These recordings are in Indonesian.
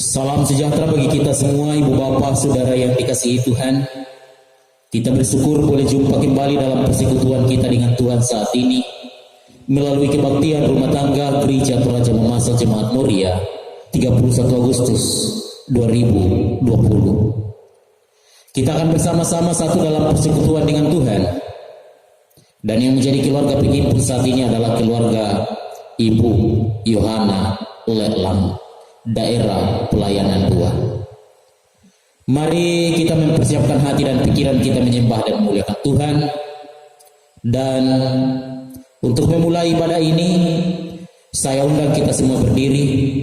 Salam sejahtera bagi kita semua, ibu bapak, saudara yang dikasihi Tuhan. Kita bersyukur boleh jumpa kembali dalam persekutuan kita dengan Tuhan saat ini melalui kebaktian rumah tangga Gereja Toraja Mamasa Jemaat Moria 31 Agustus 2020. Kita akan bersama-sama satu dalam persekutuan dengan Tuhan. Dan yang menjadi keluarga penghimpun saat ini adalah keluarga Ibu Yohana Letlang, daerah pelayanan 2. Mari kita mempersiapkan hati dan pikiran kita menyembah dan memuliakan Tuhan. Dan untuk memulai ibadah ini, saya undang kita semua berdiri.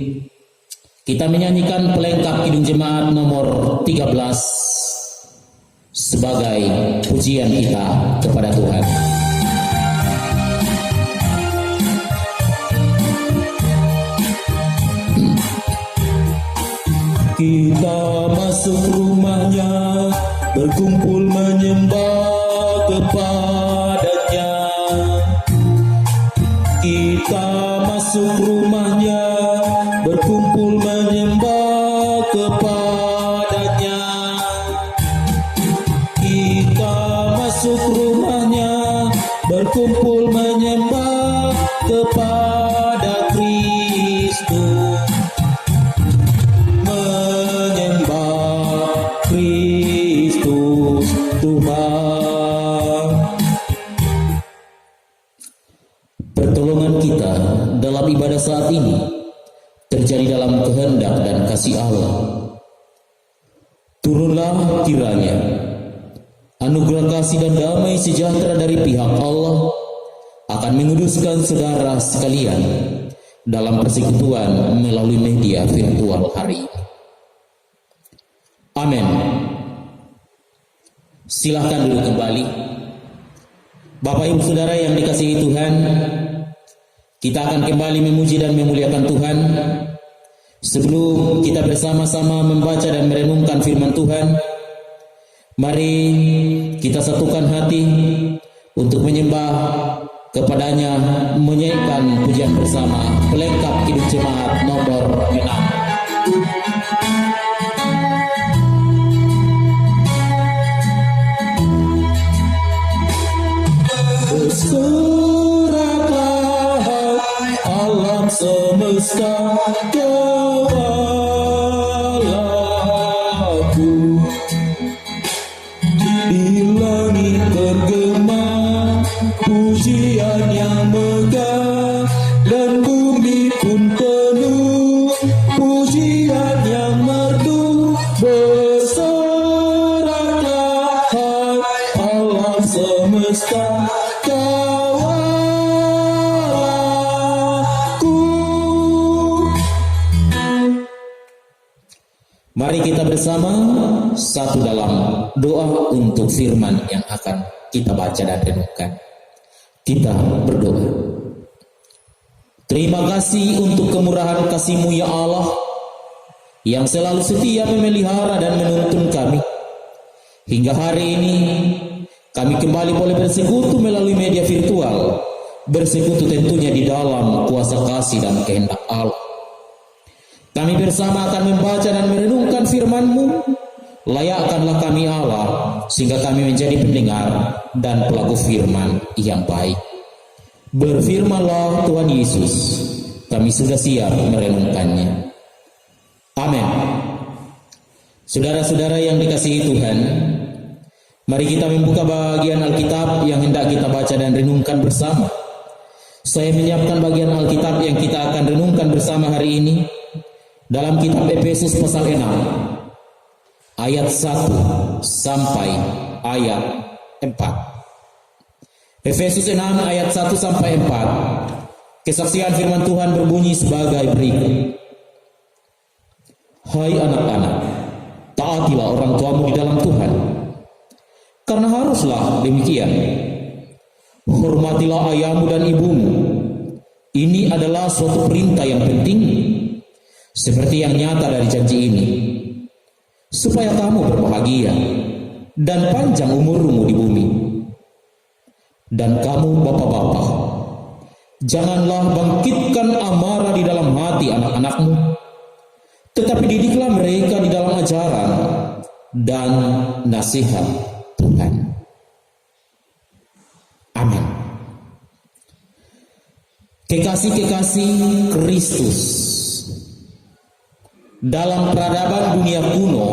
Kita menyanyikan pelengkap Kidung Jemaat nomor 13 sebagai pujian kita kepada Tuhan. Kita masuk rumahnya, berkumpul menyembah kepadanya. Kita masuk rumahnya, berkumpul menyembah kepadanya. Kita masuk rumahnya, berkumpul menyembah kepada Kristus. Kristus Tuhan. Pertolongan kita dalam ibadah saat ini terjadi dalam kehendak dan kasih Allah. Turunlah kiranya anugerah kasih dan damai sejahtera dari pihak Allah akan menguduskan saudara sekalian dalam persekutuan melalui media virtual hari ini. Amin. Silahkan duduk kembali. Bapak Ibu Saudara yang dikasihi Tuhan, kita akan kembali memuji dan memuliakan Tuhan. Sebelum kita bersama-sama membaca dan merenungkan firman Tuhan, mari kita satukan hati untuk menyembah kepadanya, menyanyikan pujian bersama pelengkap Kidung Jemaat nomor 6. Bersoraklah hai alam semesta, gembalaku. Di langit bergema pujian yang megah, dan bumi pun penuh pujian yang merdu. Bersoraklah hai alam semesta, mari kita bersama satu dalam doa untuk firman yang akan kita baca dan renungkan. Kita berdoa. Terima kasih untuk kemurahan kasih-Mu ya Allah, yang selalu setia memelihara dan menuntun kami. Hingga hari ini kami kembali boleh bersekutu melalui media virtual, bersekutu tentunya di dalam kuasa kasih dan kehendak Allah. Kami bersama akan membaca dan merenungkan firman-Mu. Layakkanlah kami Allah, sehingga kami menjadi pendengar dan pelaku firman yang baik. Berfirmanlah Tuhan Yesus, kami sudah siap merenungkannya. Amin. Saudara-saudara yang dikasihi Tuhan, mari kita membuka bagian Alkitab yang hendak kita baca dan renungkan bersama. Saya menyiapkan bagian Alkitab yang kita akan renungkan bersama hari ini dalam kitab Efesus pasal 6 ayat 1 sampai ayat 4. Efesus 6 ayat 1 sampai 4. Kesaksian firman Tuhan berbunyi sebagai berikut. Hai anak-anak, taatilah orang tuamu di dalam Tuhan, karena haruslah demikian. Hormatilah ayahmu dan ibumu. Ini adalah suatu perintah yang penting, seperti yang nyata dari janji ini, supaya kamu berbahagia dan panjang umurmu di bumi. Dan kamu bapak-bapak, janganlah bangkitkan amarah di dalam hati anak-anakmu, tetapi didiklah mereka di dalam ajaran dan nasihat Tuhan. Amin. Kekasih-kekasih Kristus, dalam peradaban dunia kuno,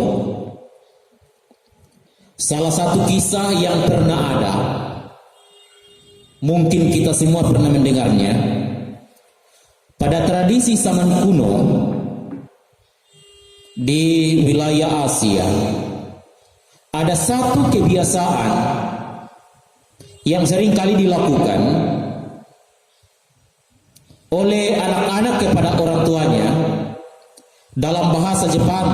salah satu kisah yang pernah ada, mungkin kita semua pernah mendengarnya, pada tradisi zaman kuno di wilayah Asia, ada satu kebiasaan yang sering kali dilakukan oleh anak-anak kepada orang tuanya. Dalam bahasa Jepang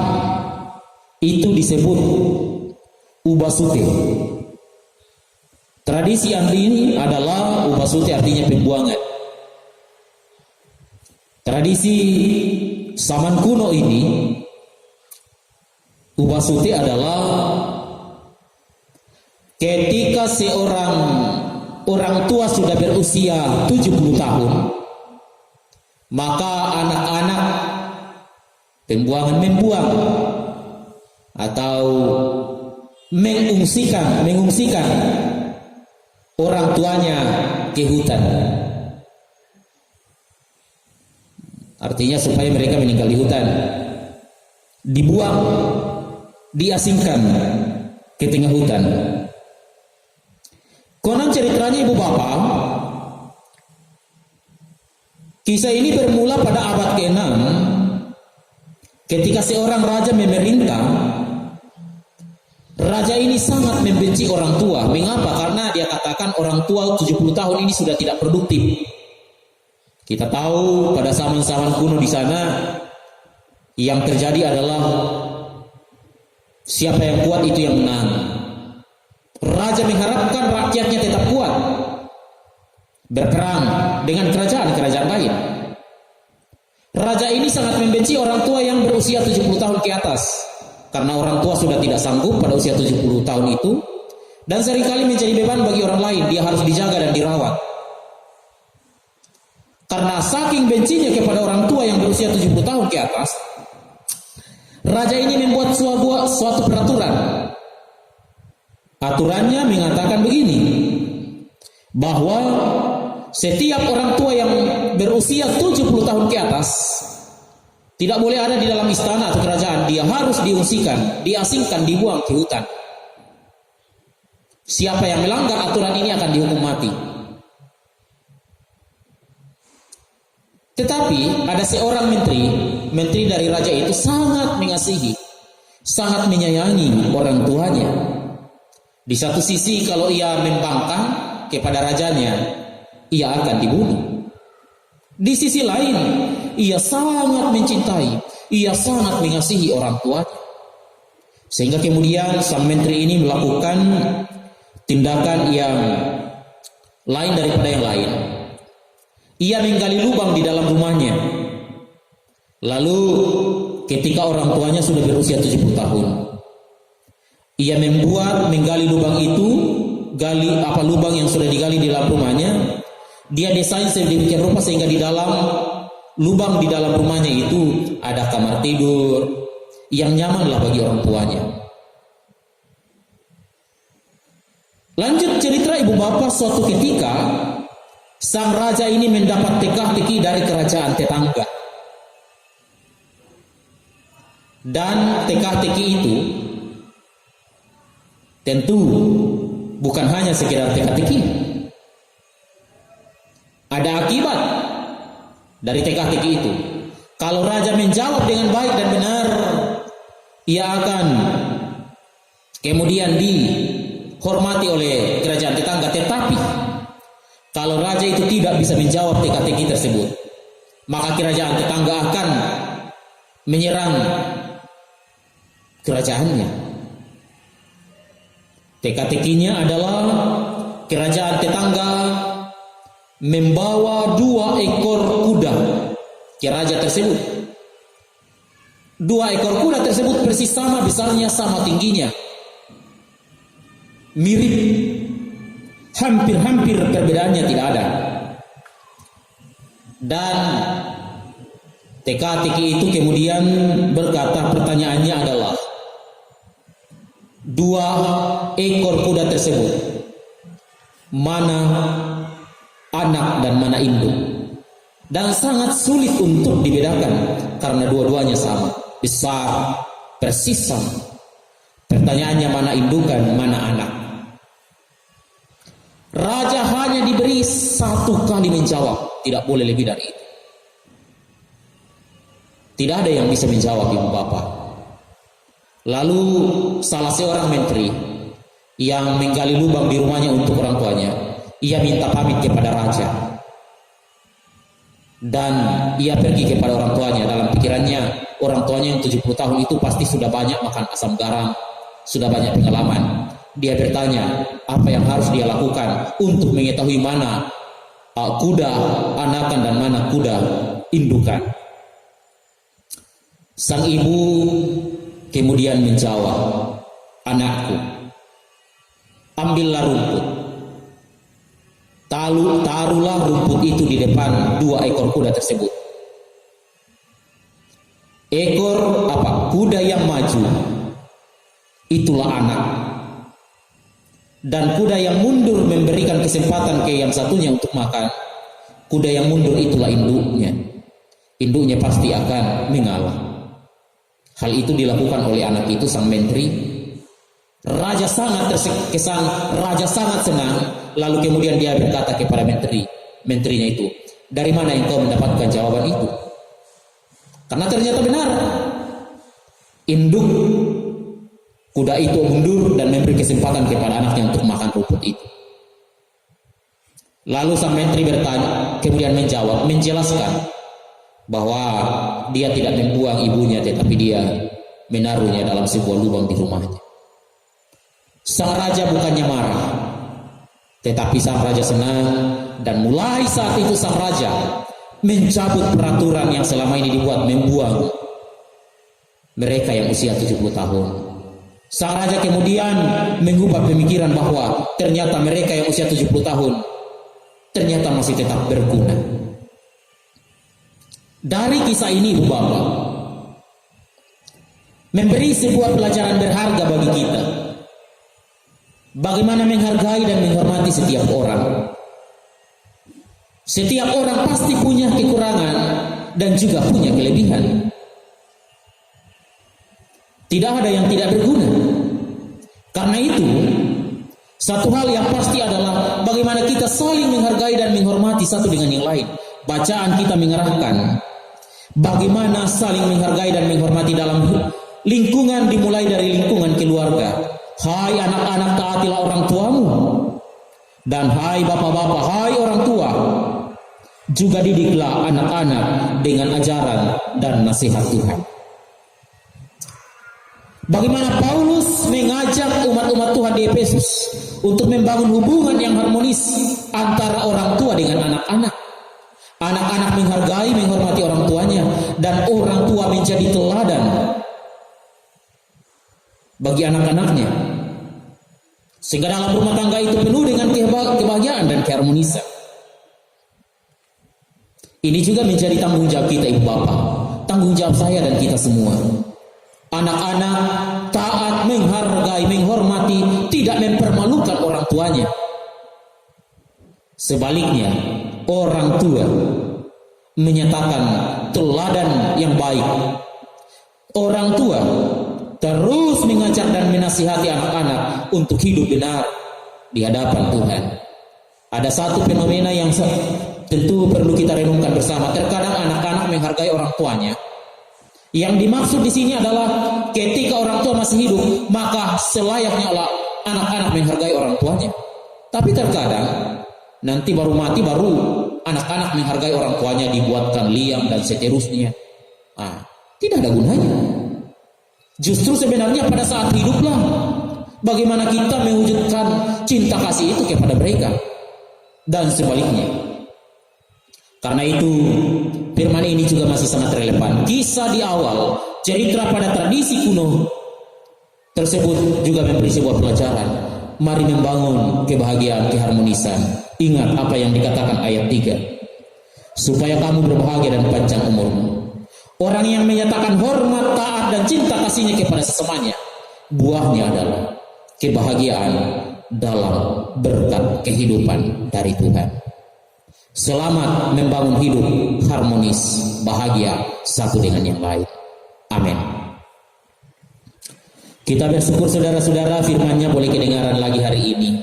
itu disebut ubasute. Tradisi ini adalah ubasute, artinya pembuangan. Tradisi zaman kuno ini, ubasute adalah ketika seorang orang tua sudah berusia 70 tahun, maka anak-anak membuang atau mengungsikan orang tuanya ke hutan. Artinya supaya mereka meninggal di hutan, dibuang, diasingkan ke tengah hutan. Konon ceritanya ibu bapak, kisah ini bermula pada abad ke-6 ketika seorang raja memerintah. Raja ini sangat membenci orang tua. Mengapa? Karena dia katakan orang tua 70 tahun ini sudah tidak produktif. Kita tahu pada zaman-zaman kuno di sana yang terjadi adalah siapa yang kuat itu yang menang. Raja mengharapkan rakyatnya tetap kuat, berperang dengan kerajaan-kerajaan lain. Raja ini sangat membenci orang tua yang berusia 70 tahun ke atas, karena orang tua sudah tidak sanggup pada usia 70 tahun itu, dan seringkali menjadi beban bagi orang lain. Dia harus dijaga dan dirawat. Karena saking bencinya kepada orang tua yang berusia 70 tahun ke atas, raja ini membuat suatu peraturan. Aturannya mengatakan begini, bahwa setiap orang tua yang berusia 70 tahun ke atas tidak boleh ada di dalam istana atau kerajaan. Dia harus diungsikan, diasingkan, dibuang ke hutan. Siapa yang melanggar aturan ini akan dihukum mati. Tetapi ada seorang menteri dari raja itu sangat mengasihi, sangat menyayangi orang tuanya. Di satu sisi kalau ia membangkang kepada rajanya, ia akan dibunuh. Di sisi lain, ia sangat mencintai, ia sangat mengasihi orang tuanya. Sehingga kemudian sang menteri ini melakukan tindakan yang lain daripada yang lain. Ia menggali lubang di dalam rumahnya. Lalu ketika orang tuanya sudah berusia 70 tahun, ia menggali lubang itu, lubang yang sudah digali di dalam rumahnya. Dia desain sedemikian rupa sehingga di dalam lubang di dalam rumahnya itu ada kamar tidur yang nyamanlah bagi orang tuanya. Lanjut cerita ibu bapak, suatu ketika sang raja ini mendapat teka-teki dari kerajaan tetangga. Dan teka-teki itu tentu bukan hanya sekedar teka-teki. Ada akibat dari teka-teki itu. Kalau raja menjawab dengan baik dan benar, ia akan kemudian dihormati oleh kerajaan tetangga. Tetapi kalau raja itu tidak bisa menjawab teka-teki tersebut, maka kerajaan tetangga akan menyerang kerajaannya. Teka-tekinya adalah kerajaan tetangga membawa 2 ekor kuda ke raja tersebut. 2 ekor kuda tersebut persis sama besarnya, sama tingginya, mirip, hampir perbedaannya tidak ada. Dan Teka-teki itu kemudian berkata, pertanyaannya adalah, 2 ekor kuda tersebut, mana anak dan mana induk? Dan sangat sulit untuk dibedakan karena dua-duanya sama, besar, persis sama. Pertanyaannya, mana indukan, mana anak? Raja hanya diberi 1 kali menjawab, tidak boleh lebih dari itu. Tidak ada yang bisa menjawab, ibu bapak. Lalu salah seorang menteri yang menggali lubang di rumahnya untuk orang tuanya, ia minta pamit kepada raja. Dan ia pergi kepada orang tuanya. Dalam pikirannya, orang tuanya yang 70 tahun itu pasti sudah banyak makan asam garam, sudah banyak pengalaman. Dia bertanya apa yang harus dia lakukan untuk mengetahui mana kuda anakan dan mana kuda indukan. Sang ibu kemudian menjawab, anakku, ambillah rumput, taruhlah rumput itu di depan 2 ekor kuda tersebut. Kuda yang maju itulah anak, dan kuda yang mundur memberikan kesempatan ke yang satunya untuk makan. Kuda yang mundur itulah induknya. Induknya pasti akan mengalah. Hal itu dilakukan oleh anak itu, sang menteri. Raja sangat terkesan, raja sangat senang. Lalu kemudian dia berkata kepada menterinya itu, dari mana engkau mendapatkan jawaban itu? Karena ternyata benar, induk kuda itu mundur dan memberi kesempatan kepada anaknya untuk makan rumput itu. Lalu sang menteri bertanya, kemudian menjelaskan bahwa dia tidak membuang ibunya, tetapi dia menaruhnya dalam sebuah lubang di rumahnya. Sang raja bukannya marah, tetapi sang raja senang, dan mulai saat itu sang raja mencabut peraturan yang selama ini dibuat membuang mereka yang usia 70 tahun. Sang raja kemudian mengubah pemikiran bahwa ternyata mereka yang usia 70 tahun ternyata masih tetap berguna. Dari kisah ini, ibu bapak, memberi sebuah pelajaran berharga bagi kita. Bagaimana menghargai dan menghormati setiap orang. Setiap orang pasti punya kekurangan dan juga punya kelebihan. Tidak ada yang tidak berguna. Karena itu, satu hal yang pasti adalah bagaimana kita saling menghargai dan menghormati satu dengan yang lain. Bacaan kita mengarahkan bagaimana saling menghargai dan menghormati dalam lingkungan, dimulai dari lingkungan keluarga. Hai anak-anak, taatilah orang tuamu. Dan hai bapak-bapak, hai orang tua, juga didiklah anak-anak dengan ajaran dan nasihat Tuhan. Bagaimana Paulus mengajak umat-umat Tuhan di Efesus untuk membangun hubungan yang harmonis antara orang tua dengan anak-anak. Anak-anak menghargai, menghormati orang tuanya, dan orang tua menjadi teladan bagi anak-anaknya, sehingga dalam rumah tangga itu penuh dengan kebahagiaan dan keharmonisan. Ini juga menjadi tanggung jawab kita, ibu bapak, tanggung jawab saya dan kita semua. Anak-anak taat, menghargai, menghormati, tidak mempermalukan orang tuanya. Sebaliknya, orang tua menyatakan teladan yang baik. Orang tua terus mengajar dan menasihati anak-anak untuk hidup benar di hadapan Tuhan. Ada satu fenomena yang tentu perlu kita renungkan bersama. Terkadang anak-anak menghargai orang tuanya. Yang dimaksud di sini adalah ketika orang tua masih hidup, maka selayaknya anak-anak menghargai orang tuanya. Tapi terkadang nanti baru mati, baru anak-anak menghargai orang tuanya, dibuatkan liang dan seterusnya. Tidak ada gunanya. Justru sebenarnya pada saat hiduplah bagaimana kita mewujudkan cinta kasih itu kepada mereka, dan sebaliknya. Karena itu firman ini juga masih sangat relevan. Kisah di awal, cerita pada tradisi kuno tersebut juga memberi sebuah pelajaran. Mari membangun kebahagiaan, keharmonisan. Ingat apa yang dikatakan ayat 3. Supaya kamu berbahagia dan panjang umurmu. Orang yang menyatakan hormat, taat, dan cinta kasihnya kepada sesamanya, buahnya adalah kebahagiaan dalam berkat kehidupan dari Tuhan. Selamat membangun hidup harmonis, bahagia satu dengan yang lain. Amin. Kita bersyukur saudara-saudara, firman-Nya boleh kedengaran lagi hari ini.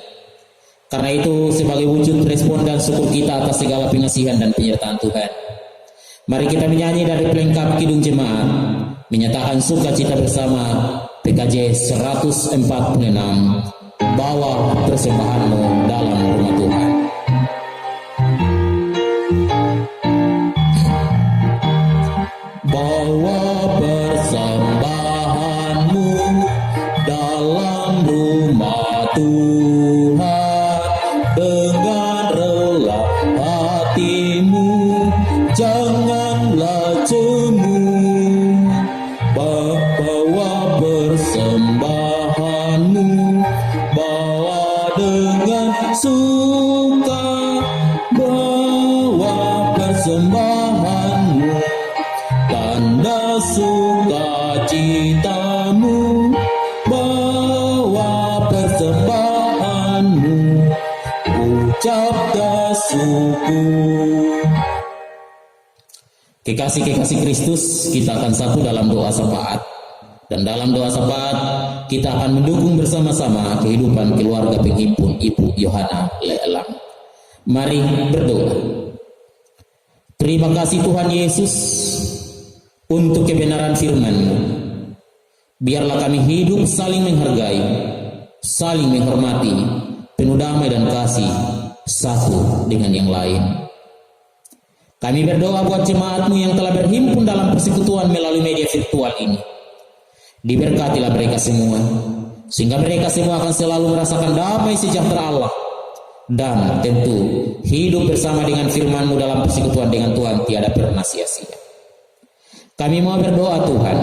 Karena itu sebagai wujud respon dan syukur kita atas segala pengasihan dan penyertaan Tuhan, mari kita menyanyi dari pelengkap Kidung Jemaat, menyatakan sukacita bersama PKJ 146, bawa persembahanmu dalam rumah Tuhan. Bawa persembahanmu dalam rumah Tuhan, dengan rela hatimu, janganlah jemu. Bawa persembahanmu, bawa dengan suka, bawa persembahanmu, tanda sukacitamu, bawa persembahanmu, ucapkan syukur. Kekasih-kekasih Kristus, kita akan satu dalam doa syafaat. Dan dalam doa syafaat, kita akan mendukung bersama-sama kehidupan keluarga penghimpun Ibu Yohana Leelang. Mari berdoa. Terima kasih Tuhan Yesus untuk kebenaran firman-Mu. Biarlah kami hidup saling menghargai, saling menghormati, penuh damai dan kasih satu dengan yang lain. Kami berdoa buat jemaat-Mu yang telah berhimpun dalam persekutuan melalui media virtual ini. Diberkatilah mereka semua, sehingga mereka semua akan selalu merasakan damai sejahtera Allah, dan tentu hidup bersama dengan firman-Mu dalam persekutuan dengan Tuhan tiada pernah sia-sia. Kami mau berdoa Tuhan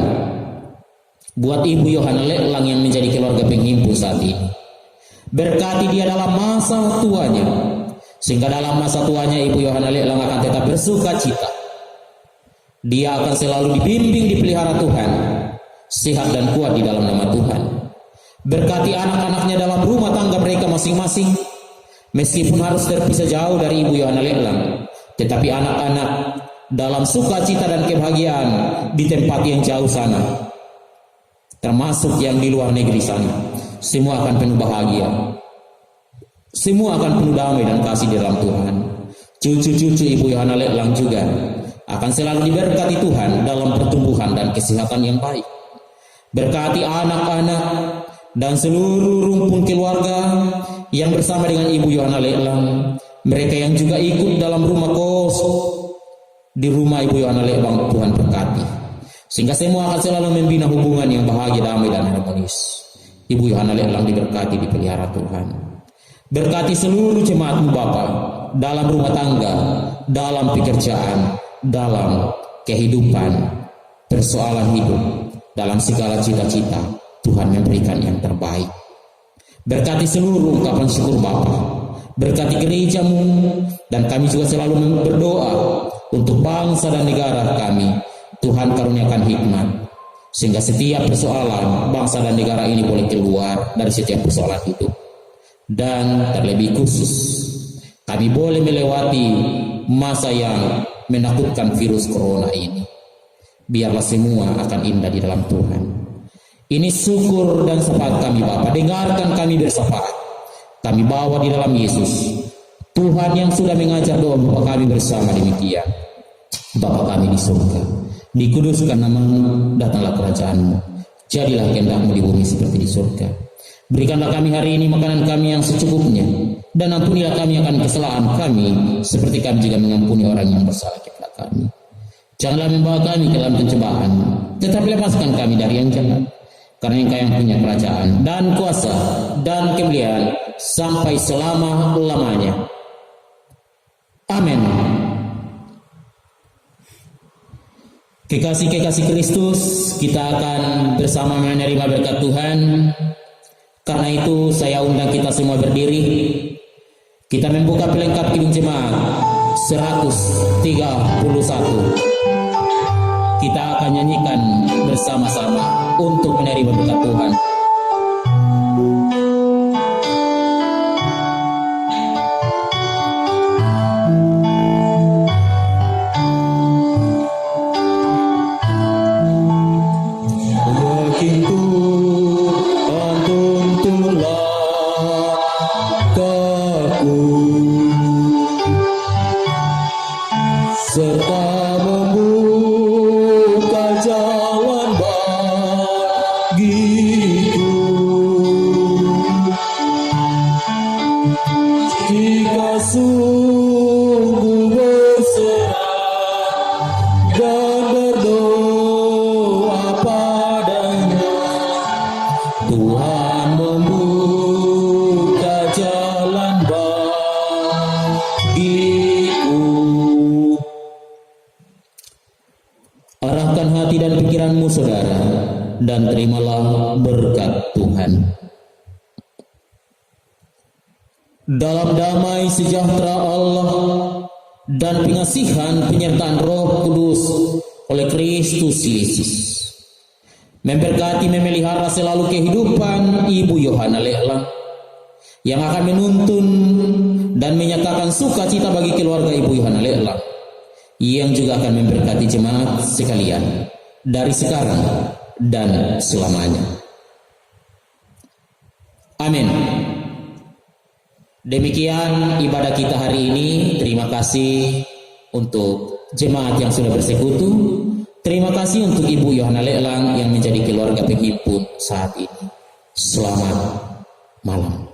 buat Ibu Yohana Leelang yang menjadi keluarga penghimpun saat ini. Berkati dia dalam masa tuanya, sehingga dalam masa tuanya Ibu Yohana Leelang akan tetap bersuka cita. Dia akan selalu dibimbing, dipelihara Tuhan, sehat dan kuat di dalam nama Tuhan. Berkati anak-anaknya dalam rumah tangga mereka masing-masing, meskipun harus terpisah jauh dari Ibu Yohana Leelang, tetapi anak-anak dalam sukacita dan kebahagiaan di tempat yang jauh sana, termasuk yang di luar negeri sana, semua akan penuh bahagia, semua akan penuh damai dan kasih di dalam Tuhan. Cucu-cucu Ibu Yohana Leelang juga akan selalu diberkati Tuhan dalam pertumbuhan dan kesehatan yang baik. Berkati anak-anak dan seluruh rumpun keluarga yang bersama dengan Ibu Yohana Leelang, mereka yang juga ikut dalam rumah kos di rumah Ibu Yohana Leelang, Tuhan berkati, sehingga semua akan selalu membina hubungan yang bahagia, damai dan harmonis. Ibu Yohana Leelang diberkati, dipelihara Tuhan. Berkati seluruh jemaat-Mu Bapa dalam rumah tangga, dalam pekerjaan, dalam kehidupan, persoalan hidup, dalam segala cita-cita, Tuhan memberikan yang terbaik. Berkati seluruh ungkapan syukur Bapa, berkati gereja-Mu, dan kami juga selalu berdoa untuk bangsa dan negara kami. Tuhan karuniakan hikmat, sehingga setiap persoalan bangsa dan negara ini boleh keluar dari setiap persoalan hidup. Dan terlebih khusus, kami boleh melewati masa yang menakutkan virus corona ini. Biarlah semua akan indah di dalam Tuhan. Ini syukur dan syafaat kami Bapa. Dengarkan kami bersyafaat. Kami bawa di dalam Yesus, Tuhan yang sudah mengajar doa Bapa kami bersama demikian. Bapa kami di surga, dikuduskan nama-Mu, datanglah kerajaan-Mu, jadilah kehendak-Mu di bumi seperti di surga. Berikanlah kami hari ini makanan kami yang secukupnya, dan ampunilah kami akan kesalahan kami, seperti kami juga mengampuni orang yang bersalah kepada kami. Janganlah membawa kami ke dalam pencobaan, tetapi lepaskan kami dari yang jahat. Karena Engkau yang punya kerajaan dan kuasa dan kemuliaan sampai selama-lamanya. Amin. Kekasih-kekasih Kristus, kita akan bersama menerima berkat Tuhan. Karena itu saya undang kita semua berdiri. Kita membuka pelengkap Kidung Jemaat 131. kita akan nyanyikan bersama-sama untuk menerima berkat Tuhan. Serta membuka jalan bagiku. Jika sungguh berserah dan berdoa padanya, Tuhan membuka jalan bagiku. Arahkan hati dan pikiranmu saudara, dan terimalah berkat Tuhan. Dalam damai sejahtera Allah dan pengasihan penyertaan Roh Kudus oleh Kristus Yesus, memberkati memelihara selalu kehidupan Ibu Yohana Leelang, yang akan menuntun dan menyatakan sukacita bagi keluarga Ibu Yohana Leelang, yang juga akan memberkati jemaat sekalian dari sekarang dan selamanya. Amin. Demikian ibadah kita hari ini. Terima kasih untuk jemaat yang sudah bersekutu. Terima kasih untuk Ibu Yohana Leelang yang menjadi keluarga penghimpun saat ini. Selamat malam.